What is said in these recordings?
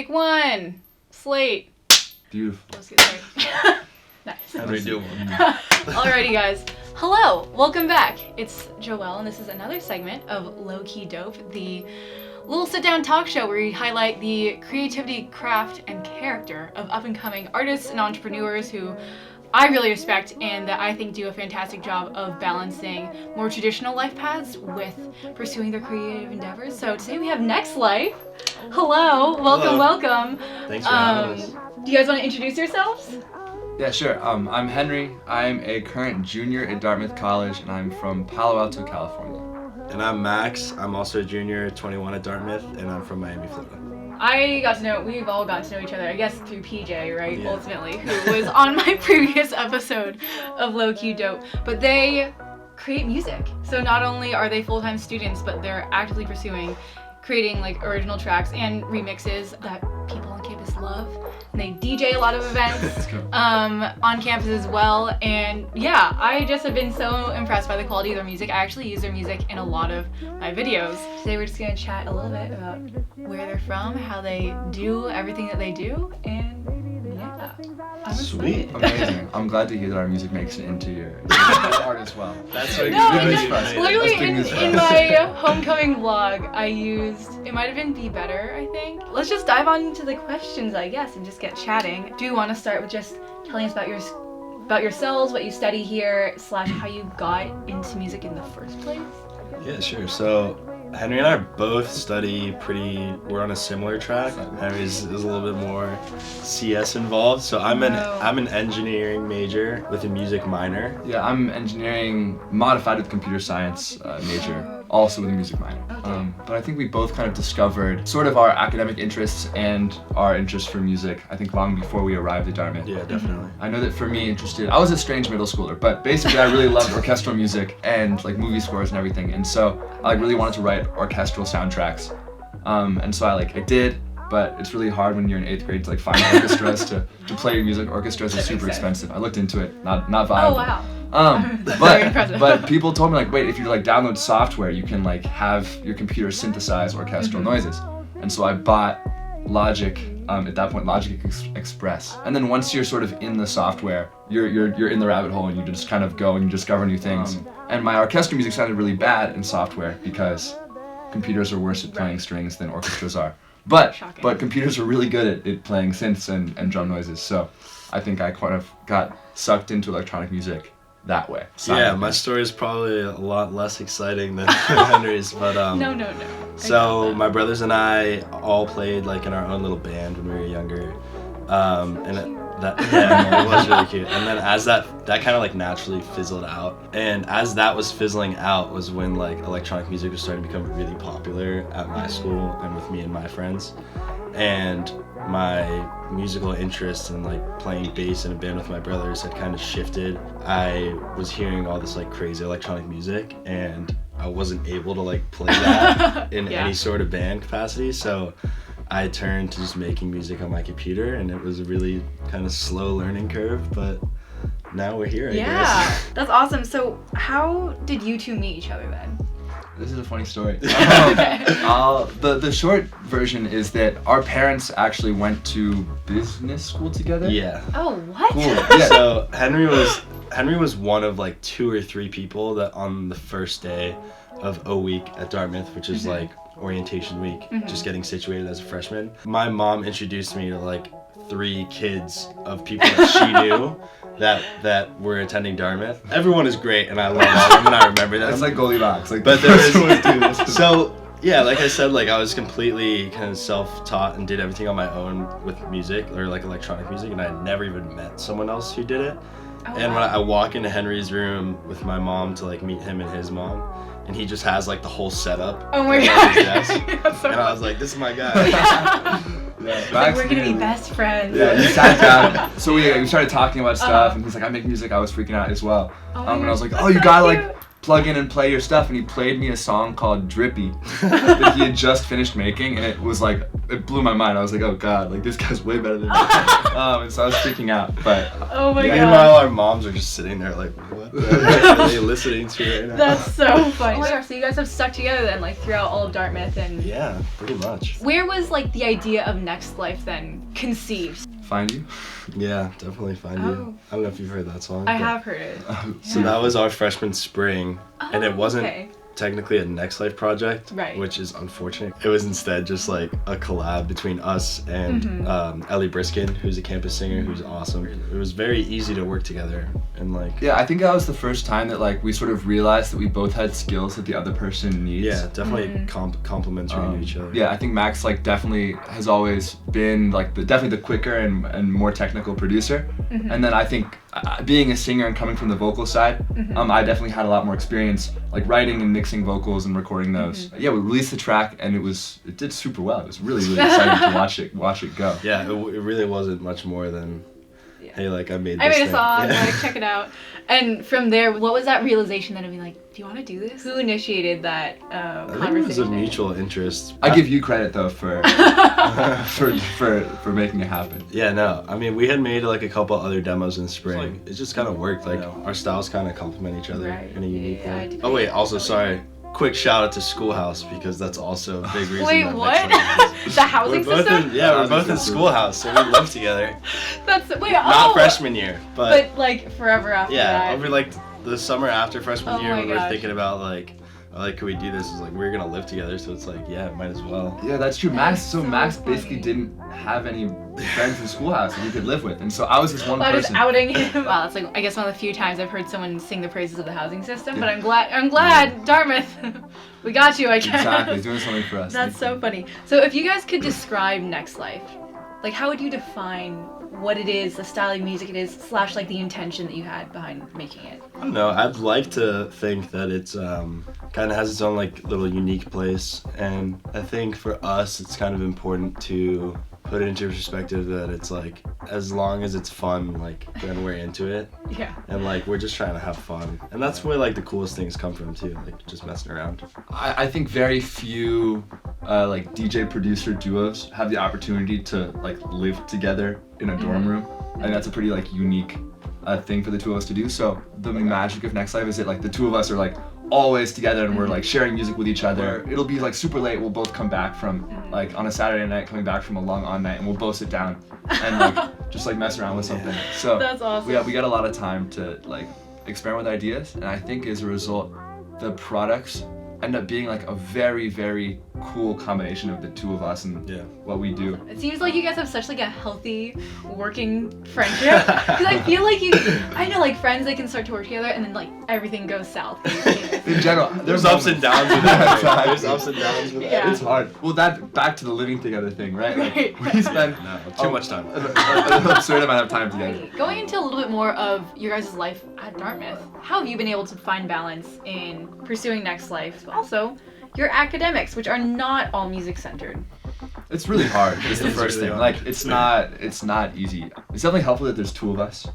Take one. Slate. Beautiful. Let's get started. Nice. How do we do one? Alrighty, guys. Hello. Welcome back. It's Joelle, and this is another segment of LowkeyDope, the little sit-down talk show where we highlight the creativity, craft, and character of up-and-coming artists and entrepreneurs who I really respect and that I think do a fantastic job of balancing more traditional life paths with pursuing their creative endeavors. So today we have Nextlife. Hello. Welcome, welcome. Thanks for having us. Do you guys want to introduce yourselves? Yeah, sure. I'm Henry. I'm a current junior at Dartmouth College, and I'm from Palo Alto, California. And I'm Max. I'm also a junior, 21 at Dartmouth, and I'm from Miami, Florida. We've all got to know each other, I guess, through PJ, right, Yeah. ultimately, who was on my previous episode of LowkeyDope. But they create music. So not only are they full-time students, but they're actively pursuing creating like original tracks and remixes that people on campus love. And they DJ a lot of events on campus as well. And yeah, I just have been so impressed by the quality of their music. I actually use their music in a lot of my videos. Today we're just gonna chat a little bit about where they're from, how they do everything that they do, and yeah, I'm Sweet. excited. Amazing. I'm glad to hear that our music makes it into your art as well. That's what No, Good and news then for us. literally That's big news for in us. my homecoming vlog, I used, it might have been Be Better, I think. Let's just dive on into the questions, I guess, and just get chatting. Do you want to start with just telling us about yourselves, what you study here, / how you got into music in the first place? Yeah, sure. So Henry and I both we're on a similar track. Henry's is a little bit more CS involved. So I'm an engineering major with a music minor. Yeah, I'm engineering modified with computer science major, also with a music minor. But I think we both kind of discovered sort of our academic interests and our interest for music, I think long before we arrived at Dartmouth. Yeah, definitely. I know that for me, I was a strange middle schooler, but basically I really loved orchestral music and like movie scores and everything, and so I really wanted to write orchestral soundtracks. And so I did, but it's really hard when you're in 8th grade to find orchestras to play your music. Orchestras are super expensive. I looked into it, not viable. Oh wow. Very impressive. But people told me wait, if you download software, you can have your computer synthesize orchestral noises. And so I bought Logic, at that point Logic Express. And then once you're sort of in the software, you're in the rabbit hole and you just kind of go and you discover new things. And my orchestral music sounded really bad in software because computers are worse at playing strings than orchestras are. But computers are really good at playing synths and drum noises. So I think I kind of got sucked into electronic music that way. Yeah, my story is probably a lot less exciting than Henry's, but No. So my brothers and I all played in our own little band when we were younger, and it was really cute. And then as that kind of naturally fizzled out, and as that was fizzling out was when electronic music was starting to become really popular at my school and with me and my friends, and my musical interest in playing bass in a band with my brothers had kind of shifted. I was hearing all this crazy electronic music, and I wasn't able to play that in any sort of band capacity, so I turned to just making music on my computer, and it was a really kind of slow learning curve, but now we're here, I guess. Yeah, that's awesome. So how did you two meet each other then? This is a funny story. The short version is that our parents actually went to business school together. Yeah. Oh, what? Cool. Yeah. So Henry was one of 2 or 3 people that on the first day of O Week at Dartmouth, which is orientation week, just getting situated as a freshman, my mom introduced me to 3 kids of people that she knew that were attending Dartmouth. Everyone is great, and I love all of them, and I remember them. It's like Goldilocks. But there is so yeah, like I said, I was completely kind of self-taught and did everything on my own with music or electronic music, and I had never even met someone else who did it. And when I walk into Henry's room with my mom to meet him and his mom, and he just has the whole setup. Oh my god. His desk, That's so and I was funny. this is my guy. Yeah. We're gonna be best friends. Yeah, he sat down. So we started talking about stuff, and he's I make music. I was freaking out as well. And I was oh, you got plug in and play your stuff, and he played me a song called Drippy that he had just finished making, and it was like, it blew my mind. I was like, oh god, like this guy's way better than me. And so I was freaking out, but Oh my god. Meanwhile, our moms are just sitting there like, what the heck are they listening to right now? That's so funny. Oh my gosh, so you guys have stuck together then, like throughout all of Dartmouth, and Yeah, pretty much. where was like the idea of Nextlife then conceived? Find You. Yeah, definitely Find Oh. You. I don't know if you've heard that song. I but- have heard it. So that was our freshman spring, and it wasn't Okay. technically a Nextlife project, Right. which is unfortunate. It was instead just like a collab between us and Ellie Briskin, who's a campus singer who's awesome. It was very easy to work together, and like Yeah, I think that was the first time that like we sort of realized that we both had skills that the other person needs. yeah, definitely complementary to each other. Yeah, I think Max like definitely has always been like definitely the quicker and more technical producer. And then I think being a singer and coming from the vocal side, I definitely had a lot more experience like writing and mixing vocals and recording those. Yeah, we released the track and it did super well. It was really exciting to watch it go. Yeah, it really wasn't much more than, hey, like I made this I made a thing. song, Yeah. like check it out. And from there, what was that realization then of being like, do you want to do this? Who initiated that I think it was a conversation? mutual interest. I give you credit though for for making it happen. Yeah, no. I mean, we had made like a couple other demos in spring. It just kind of worked. Like our styles kind of complement each other Right. in a unique Yeah, way. I do. Oh wait, also sorry. Quick shout out to Schoolhouse because that's also a big reason. Wait, that what? Nextlife The housing we're both system? in, yeah, we're Housing both in system. Schoolhouse, so we live together. That's wait, Not freshman year, but like forever after yeah, that. over like the summer after freshman Oh year my when we were gosh. thinking about like could we do this? It's like we're gonna live together, so it's like yeah, might as well. Yeah, that's true. Max so Max funny. basically didn't have any friends in Schoolhouse that he could live with, and so I was this one I was person. outing him. Wow, that's like I guess one of the few times I've heard someone sing the praises of the housing system. But I'm glad, Dartmouth, we got you. I guess. Exactly, doing something for us. That's so funny. So if you guys could describe Nextlife, like how would you define what it is, the style of music it is, / like the intention that you had behind making it? I don't know. I'd like to think that it's kind of has its own like little unique place, and I think for us it's kind of important to put it into perspective that it's like as long as it's fun, like then we're into it, Yeah. and like we're just trying to have fun, and that's where like the coolest things come from too, like just messing around. I think very few like DJ producer duos have the opportunity to like live together in a dorm room, and that's a pretty like unique thing for the two of us to do. So the magic of Nextlife is that like the two of us are like always together and we're like sharing music with each other. It'll be like super late. We'll both come back from like on a Saturday night, coming back from a long on night, and we'll both sit down and like just like mess around with something. So That's awesome. we got a lot of time to like experiment with ideas, and I think as a result, the products end up being like a very, very cool combination of the two of us and Yeah. what we do. It seems like you guys have such like a healthy working friendship. Because I feel like I know like friends, they can start to work together and then like everything goes south. In general, There's ups and downs with that. There's ups and downs with that. Yeah. It's hard. Well, that back to the living together thing, right? Like, Right. we spend No, too much time. an absurd amount of time together. Going into a little bit more of your guys' life at Dartmouth, how have you been able to find balance in pursuing Nextlife, but also your academics, which are not all music centered? It's really hard. It's the It's first really thing. hard. Like, it's not easy. It's definitely helpful that there's two of us,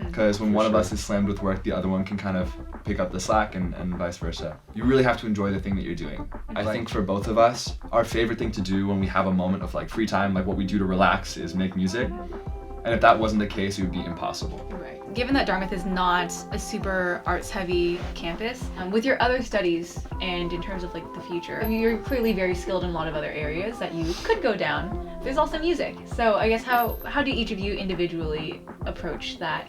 because when one of us is slammed with work, the other one can kind of pick up the slack, and vice versa. You really have to enjoy the thing that you're doing. I think for both of us, our favorite thing to do when we have a moment of like free time, like what we do to relax, is make music. And if that wasn't the case, it would be impossible. Right. Given that Dartmouth is not a super arts-heavy campus, with your other studies and in terms of like the future, you're clearly very skilled in a lot of other areas that you could go down. There's also music. So I guess how do each of you individually approach that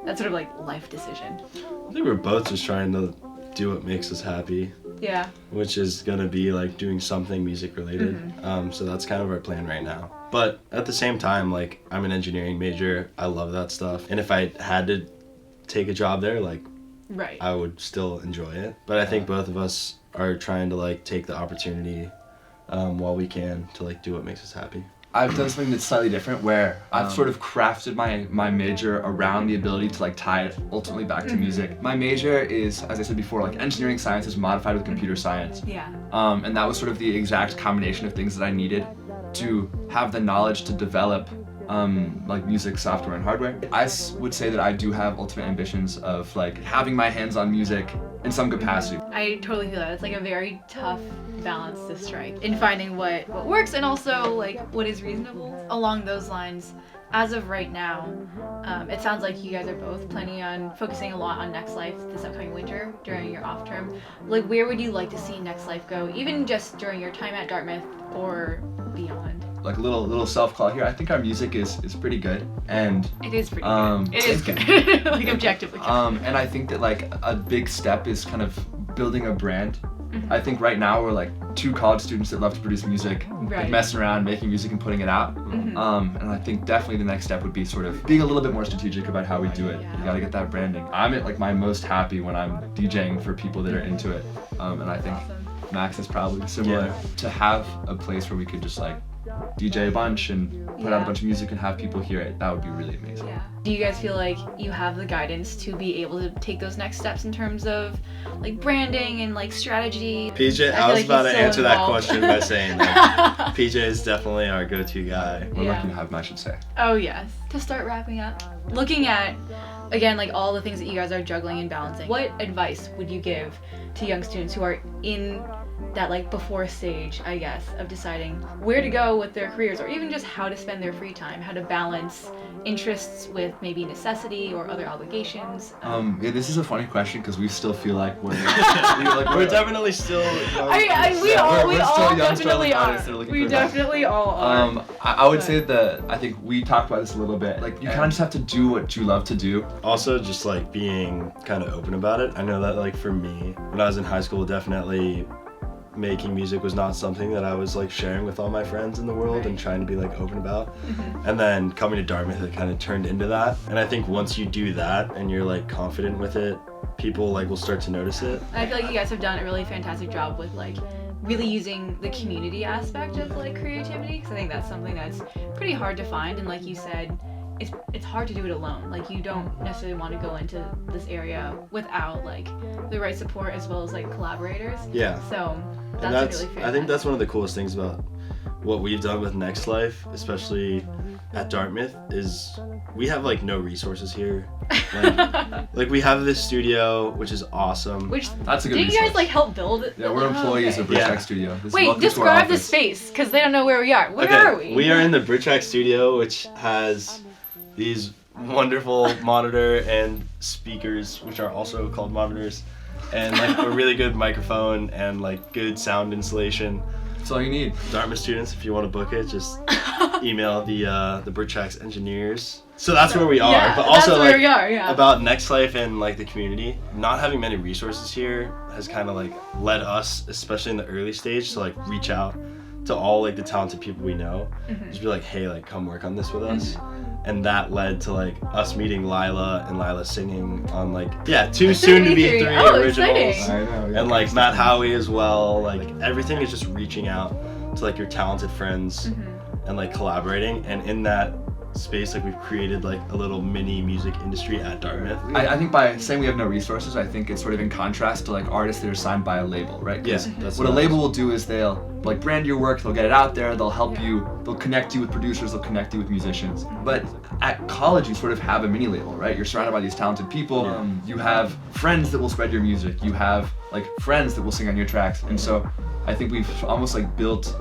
that sort of like life decision? I think we're both just trying to do what makes us happy, Yeah. which is gonna be like doing something music related. So that's kind of our plan right now. But at the same time, like I'm an engineering major. I love that stuff. And if I had to take a job there, like Right. I would still enjoy it. But I think both of us are trying to like take the opportunity while we can to like do what makes us happy. I've done something that's slightly different where I've sort of crafted my major around the ability to like tie it ultimately back to music. My major is, as I said before, like engineering sciences modified with computer science. Yeah. And that was sort of the exact combination of things that I needed to have the knowledge to develop like music software and hardware. I would say that I do have ultimate ambitions of like having my hands on music in some capacity. I totally feel that. It's like a very tough balance to strike in finding what works and also like what is reasonable. Along those lines, as of right now, it sounds like you guys are both planning on focusing a lot on Nextlife this upcoming winter during your off term. Like, where would you like to see Nextlife go, even just during your time at Dartmouth or beyond? Like a little self-call here. I think our music is pretty good, and It is pretty good. It is good. Like, objectively good. and I think that like a big step is kind of building a brand. I think right now we're like two college students that love to produce music, like messing around, making music and putting it out. And I think definitely the next step would be sort of being a little bit more strategic about how we do it. You gotta get that branding. I'm at like my most happy when I'm DJing for people that are into it. And I think Max is probably similar. To have a place where we could just like DJ a bunch and put out a bunch of music and have people hear it, that would be really amazing. Yeah. Do you guys feel like you have the guidance to be able to take those next steps in terms of like branding and like strategy? PJ, I was about to answer that question by saying that PJ is definitely our go-to guy. We're lucky to have him, I should say. Oh yes. To start wrapping up, looking at again like all the things that you guys are juggling and balancing, what advice would you give to young students who are in that like before stage, I guess, of deciding where to go with their careers, or even just how to spend their free time, how to balance interests with maybe necessity or other obligations? Yeah, this is a funny question because we still feel like we're we're definitely still young. We all still young, definitely struggling are. artists that are looking We for that. definitely all are. I would say that I think we talked about this a little bit. Like you kind of just have to do what you love to do. Also, just like being kind of open about it. I know that like for me, when I was in high school, definitely making music was not something that I was like sharing with all my friends in the world and trying to be like open about. And then coming to Dartmouth, it kind of turned into that. And I think once you do that and you're like confident with it, people like will start to notice it. I feel like you guys have done a really fantastic job with like really using the community aspect of like creativity, because I think that's something that's pretty hard to find, and like you said, it's hard to do it alone. Like you don't necessarily want to go into this area without like the right support as well as like collaborators. Yeah. So that's And really fantastic. I think that's one of the coolest things about what we've done with Nextlife, especially at Dartmouth, is we have like no resources here. Like we have this studio, which is awesome. Which That's a good did you guys resource. like help build it? Yeah, we're employees of Okay. Bridgetrack Studio. This is Wait, welcome to our describe the office. space, because they don't know where we are. Where are we? We are in the Bridgetrack Studio, which has these wonderful monitor and speakers, which are also called monitors, and like a really good microphone and like good sound installation. That's all you need. Dartmouth students, if you want to book it, just email the Bridgetrack's engineers. So that's where we are. Yeah, but also that's where like we are, yeah. about Nextlife and like the community, not having many resources here has kind of like led us, especially in the early stage, to like reach out to all like the talented people we know. Just be like, hey, like come work on this with us. And that led to like us meeting Lila and Lila singing on like two soon to be three originals. Exciting. I know. Yeah. And like Matt Howie as well. Like everything is just reaching out to like your talented friends and like collaborating. And in that space, like we've created like a little mini music industry at Dartmouth. I think by saying we have no resources, I think it's sort of in contrast to like artists that are signed by a label, right? 'Cause that's what a label will do is they'll like brand your work, they'll get it out there, they'll help you, they'll connect you with producers, they'll connect you with musicians. But at college, you sort of have a mini label, right? You're surrounded by these talented people. You have friends that will spread your music. You have like friends that will sing on your tracks. And so I think we've almost like built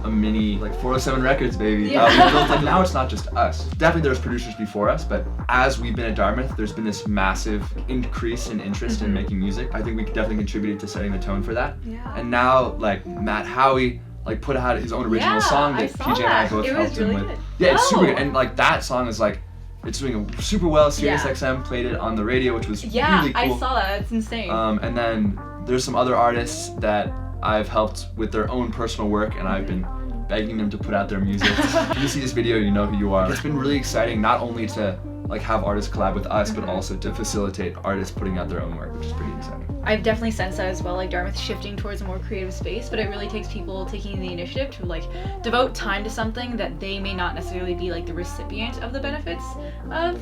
a mini like 407 Records, baby. Yeah. We built, like, now it's not just us. Definitely there's producers before us, but as we've been at Dartmouth, there's been this massive increase in interest in making music. I think we definitely contributed to setting the tone for that. Yeah. And now like Matt Howie like put out his own original song I that saw PJ and I that. both It helped was him really with. good. Yeah, it's super Oh. good. And like that song is like it's doing super well. Sirius Yeah. XM played it on the radio, which was Yeah, really cool. I saw that. It's insane. And then there's some other artists that I've helped with their own personal work, and I've been begging them to put out their music. If you see this video, you know who you are. It's been really exciting, not only to like have artists collab with us, but also to facilitate artists putting out their own work, which is pretty exciting. I've definitely sensed that as well, like Dartmouth shifting towards a more creative space, but it really takes people taking the initiative to like devote time to something that they may not necessarily be like the recipient of the benefits of.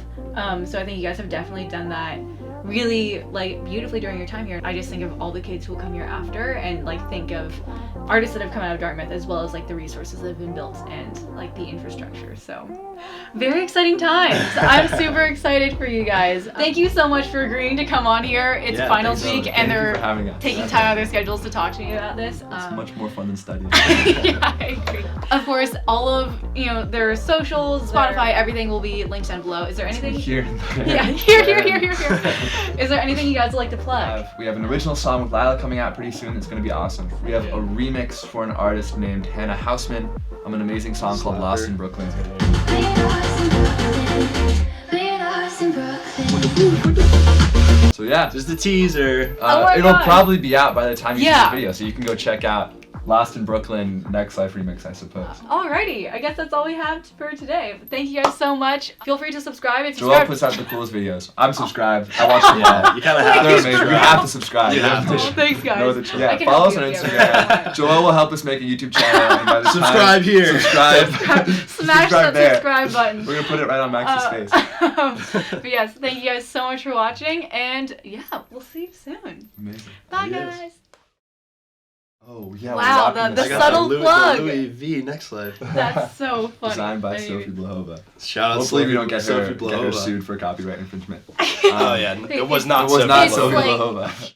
So I think you guys have definitely done that really like beautifully during your time here. I just think of all the kids who will come here after and like think of artists that have come out of Dartmouth, as well as like the resources that have been built and like the infrastructure. So very exciting times. I'm super excited for you guys. Thank you so much for agreeing to come on here. It's finals week and they're taking time out of their schedules to talk to me about this. It's much more fun than studying. Yeah, I agree. Of course, all of their socials, Spotify, everything will be linked down below. Is there anything? Here and there. Yeah, here. Is there anything you guys would like to plug? We have an original song with Lila coming out pretty soon. It's going to be awesome. We have a remix for an artist named Hannah Hausman of an amazing song called Lost in Brooklyn. So yeah, Just a teaser. it'll probably be out by the time you see the video, so you can go check out Lost in Brooklyn Nextlife remix, I suppose. Alrighty, I guess that's all we have for today. But thank you guys so much. Feel free to subscribe if you Joelle puts out the coolest videos. I'm subscribed. I watch them all. You kind of have They're to amazing. You subscribe. have to subscribe. You have to. Well, thanks, guys. Know the truth. I Yeah, can follow help us on you if you Instagram. ever- Joelle will help us make a YouTube channel. And by the Subscribe time, here. Subscribe. Smash that there. subscribe button. We're gonna put it right on Max's face. But yes, thank you guys so much for watching, and yeah, we'll see you soon. Amazing. Bye, Yes. guys. Oh yeah. Wow, we're rocking the this I got subtle the Louis, plug. The Louis V Nextlife. That's so funny. Designed by I didn't Sophie even- Blahova. Shout out Hopefully we don't get Sophie her Blahova. sued for copyright infringement. Oh yeah, it was not It was not It's Sophie like- Blahova.